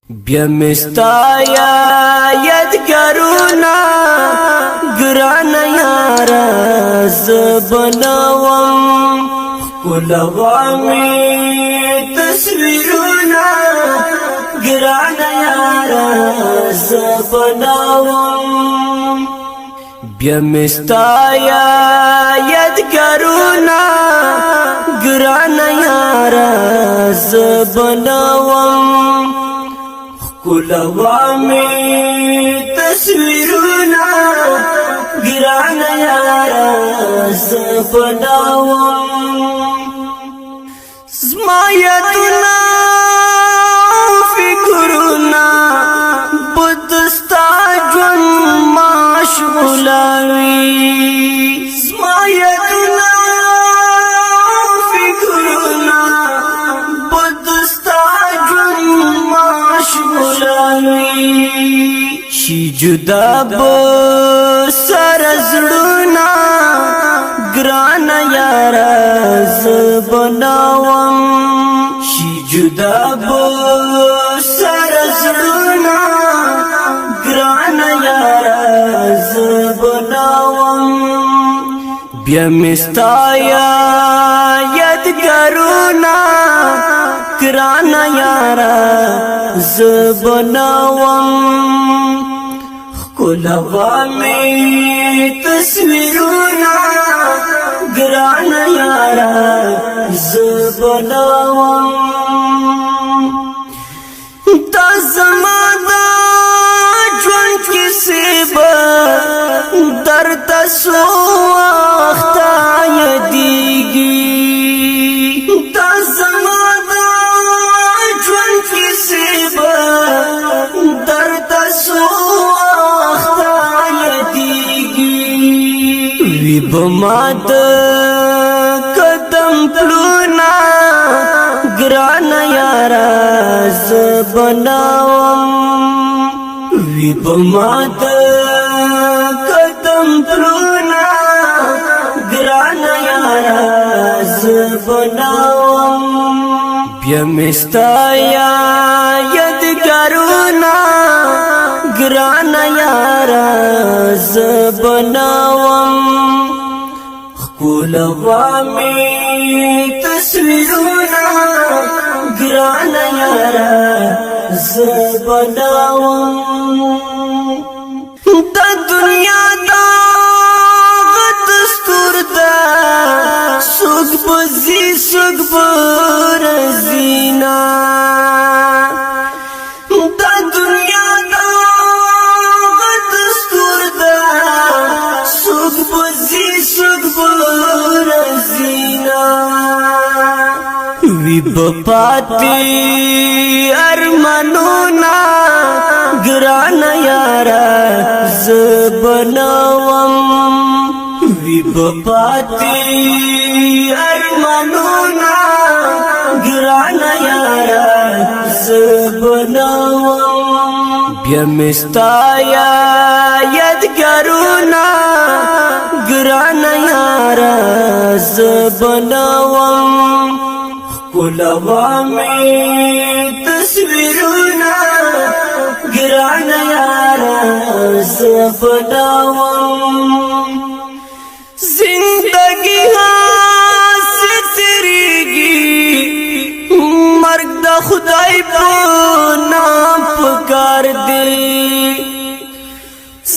بیا مستا یادګارونه ګران یارا زبنوم ښکلومې تصویرونه ګران یارا زبنوم بیا مستا یادګارونه ګران یارا زبنوم کلوامي تصویرونه ګران یارا زبناوم زما یادونه فکرونه بدستا ژوند مشغولوي زما یادونه فکرونه بدستا ژوند شي جدا به سر زړونه ګران یارا زبناوم شي جدا به سر زړونه ګران یارا زبناوم بیا مستا یادګارونه ګران یارا زبناوم ښکلومې تصویرونه ګران یارا زبناوم دا زما د ژوند کیسې به درته څو وخته یادېږي دا زما د ژوند کیسې به درته څو وخته یادېږي وي به ما د قدم پلونه ګران یارا زبناوم وي به ما د قدم پلونه ګران یارا زبناوم بیا مستا یادګارونه ګران یارا زبناوم ښکلومې تصویرونه ګران یارا زبناوم د دنیا دا دستور دا څوک به ځي څوک به راځينا دا دنیا دا دستور دا څوک به ځي څوک به راځينا وي به پاتې ارمانونه ګران یارا زبناوم وي به پاتې ارمانونه ګران یارا زبناوم بیا مستا یادګارونه ګران یارا زبناوم ښکلومې تصویرونه ګران یارا زبناوم زندگی هاسې تېرېږي مرګ د خدای په نام پکار دی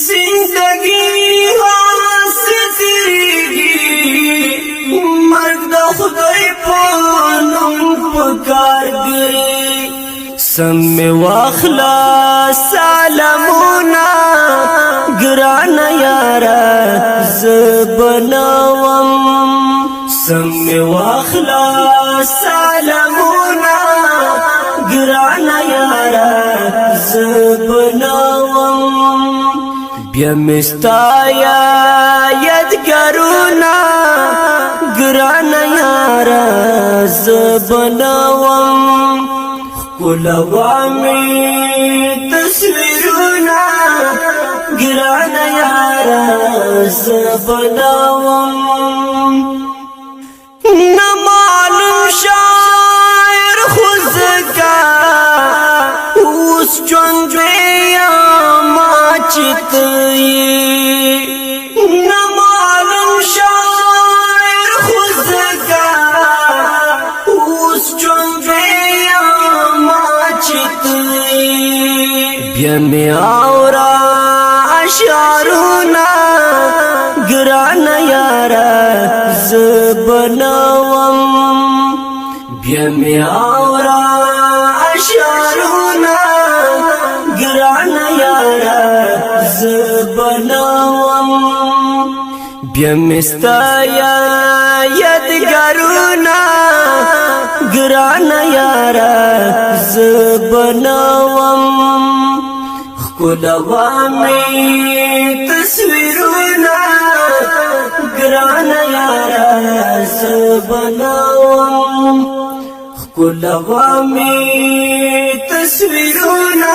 زندگی هاسې تېرېږي مرګ د خدای په نام پکار دی سم واخلا سلامونه ګران یارا زبناوم سم واخلا سلامونه ګران یارا زبناوم بیا مستا یادګارونه ګران یارا زبناوم ښکلومې تصویرونه ګران یارا زبناوم نه معلوم شاعر خو زکا اوس اوس ژوند یا ما چې ته یې نه معلوم شاعر خو ځکه اوس ژوند یا ما چې ته یې بیا مې اورا اشعارونه ګرانه یاره زه بنوم بیا مې اورا اشعارونه ګرانه یاره زه بنوم بیا مې ستا یادګارونه ګرانه یاره زه بنوم ښکلوه مې تصویرونه ګرانه یاره زه بنوم ښکلوه مې تصویرونه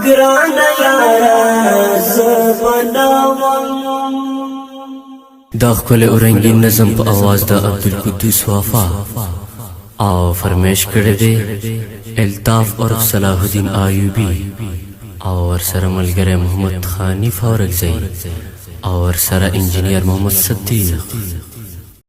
ګرانه یاره زه بنوم. دا ښکلی او رنګین نظم په اواز د عبدالقدوس وفا او فرمایش کړی دی الطاف عرف صلاح الدین ایوبی او ورسره ملګری محمد خانی فورکزی او ورسره انجینیر محمد صدیق.